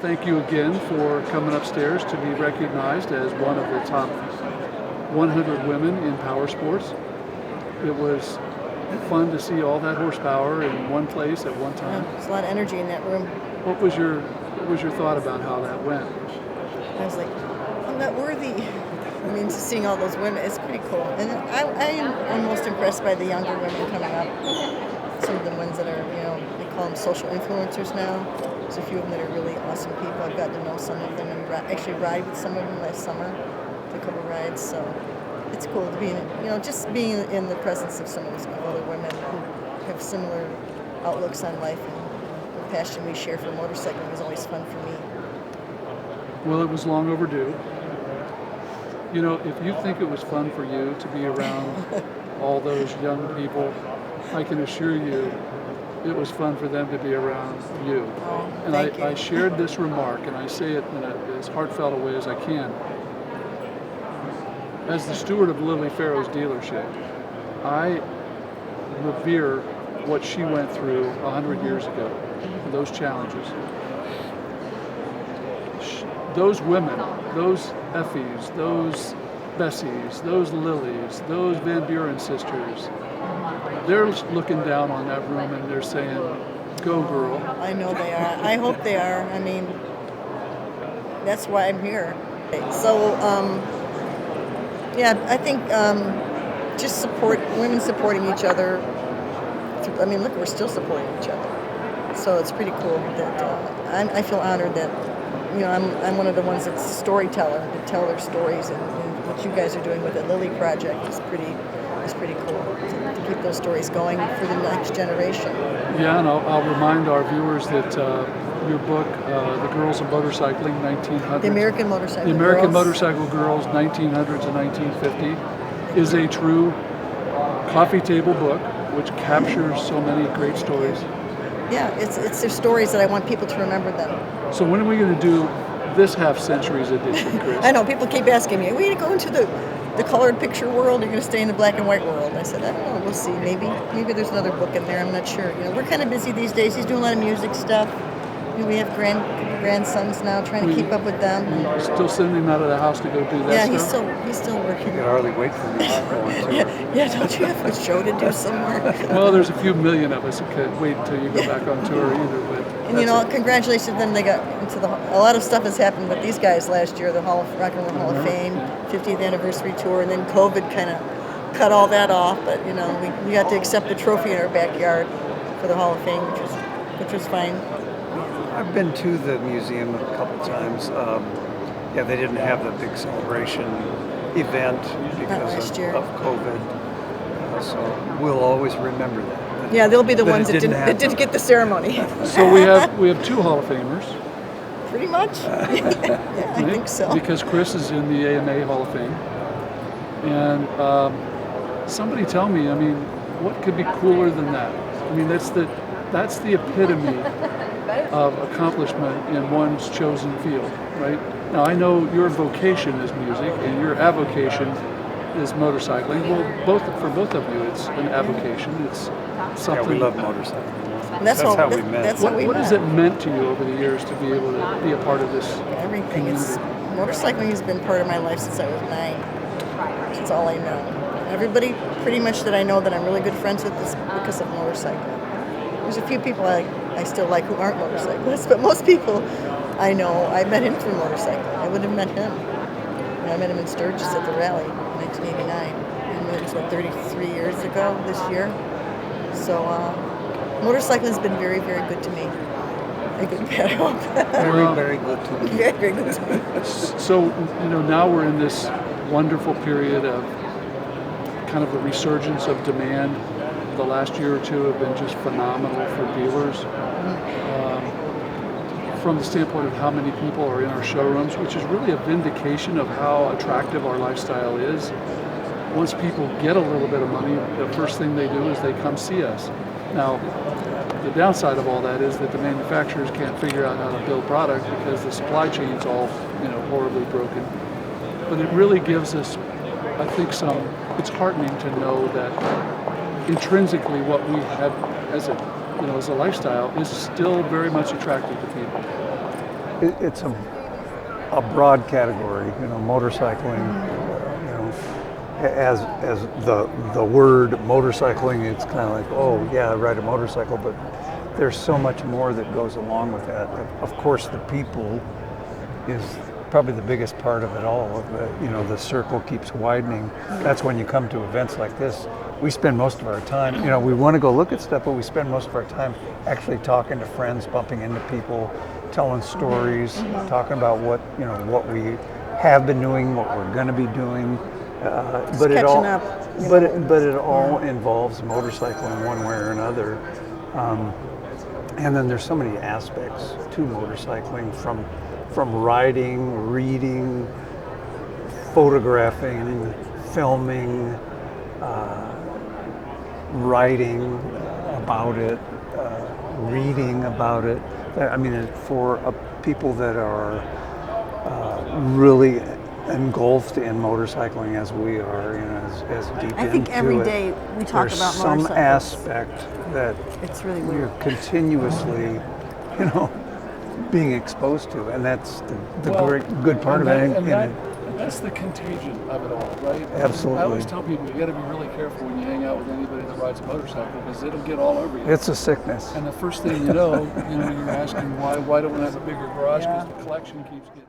thank you again for coming upstairs to be recognized as one of the top 100 women in powersports. It was fun to see all that horsepower in one place at one time. There's a lot of energy in that room. What was your thought about how that went? I was like, I'm not worthy. I mean, just seeing all those women, it's pretty cool. And I am most impressed by the younger women coming up. Some of the ones that are, they call them social influencers now. There's a few of them that are really awesome people. I've gotten to know some of them and actually ride with some of them last summer. Took a couple rides, so it's cool to be just being in the presence of some of those other women who have similar outlooks on life, and the passion we share for motorcycling is always fun for me. Well, it was long overdue. If you think it was fun for you to be around all those young people, I can assure you it was fun for them to be around you. Oh, and thank you. I shared this remark, and I say it in as heartfelt a way as I can. As the steward of Lily Farrow's dealership, I revere what she went through 100 years ago, those challenges. Those women, those Effies, those Bessies, those Lilies, those Van Buren sisters, they're looking down on that room and they're saying, go girl. I know they are. I hope they are. I mean, that's why I'm here. So, I think just women supporting each other. I mean, look, we're still supporting each other. So it's pretty cool that I feel honored that, I'm one of the ones that's a storyteller, to tell their stories, and what you guys are doing with the Lily Project is pretty cool to keep those stories going for the next generation. Yeah, and I'll remind our viewers that your book, The Girls of Motorcycling, 1900s. The American Motorcycle The American Girls. Motorcycle Girls, 1900s to 1950, is a true coffee table book which captures so many great stories. Yeah, it's their stories that I want people to remember them. So when are we going to do this half-century's edition, Chris? I know, people keep asking me, are we going to go into the colored picture world, or are you going to stay in the black and white world? I said, I don't know, we'll see. Maybe there's another book in there, I'm not sure. We're kind of busy these days. He's doing a lot of music stuff. We have grandsons now, trying to keep up with them. Still sending him out of the house to go do that Yeah, stuff? he's still working. You can hardly wait for me to go on tour. Yeah, don't you have a show to do somewhere? Well, there's a few million of us who could wait until you go back on tour either. But And congratulations to them. They got into a lot of stuff has happened with these guys last year. The Rock and Roll Hall of Fame, 50th anniversary tour, and then COVID kind of cut all that off. But we got to accept the trophy in our backyard for the Hall of Fame, which was fine. I've been to the museum a couple times. They didn't have the big celebration event because of COVID. So we'll always remember that. Yeah, they'll be the That ones it that didn't get the ceremony. So we have two Hall of Famers. Pretty much. Yeah, I think so. Because Chris is in the AMA Hall of Fame. And somebody tell me, what could be cooler than that? That's the epitome of accomplishment in one's chosen field, right? Now, I know your vocation is music and your avocation is motorcycling. Well, for both of you, it's an avocation. It's something. Yeah, we love motorcycling. That's how we met. What has it meant to you over the years to be able to be a part of this Everything. community? Motorcycling has been part of my life since I was 9. That's all I know. Everybody pretty much that I know that I'm really good friends with is because of motorcycling. There's a few people I still like who aren't motorcyclists, but most people I know, I met him through motorcycling. I wouldn't have met him. I met him in Sturgis at the rally in 1989. And it was 33 years ago this year. So motorcycling has been very, very good to me. Very good, bad, I hope. Very, very good to me. Very, very good to me. So, now we're in this wonderful period of kind of the resurgence of demand. The last year or two have been just phenomenal for dealers. From the standpoint of how many people are in our showrooms, which is really a vindication of how attractive our lifestyle is. Once people get a little bit of money, the first thing they do is they come see us. Now, the downside of all that is that the manufacturers can't figure out how to build product because the supply chain's all, horribly broken. But it really gives us, I think, it's heartening to know that intrinsically what we have as a lifestyle is still very much attractive to people. it's a broad category, motorcycling, as the word motorcycling, it's kind of like, oh yeah, I ride a motorcycle, but there's so much more that goes along with that. Of course, the people is probably the biggest part of it all. The circle keeps widening. That's when you come to events like this. We spend most of our time, we want to go look at stuff, but we spend most of our time actually talking to friends, bumping into people, telling stories, talking about what we have been doing, what we're going to be doing. But it all, but it all involves motorcycling one way or another. And then there's so many aspects to motorcycling, from riding, reading, photographing, filming, writing about it, reading about it. I mean, for people that are really engulfed in motorcycling as we are, as deep into it. I think every day we talk about motorcycles. There's some aspect that it's really weird. You're continuously, being exposed to, and that's the good part of it. And that's the contagion of it all, right? Absolutely. I always tell people you got to be really careful when you hang out with anybody that rides a motorcycle, because it'll get all over you. It's a sickness. And the first thing you know, you're asking why don't we have a bigger garage, because the collection keeps getting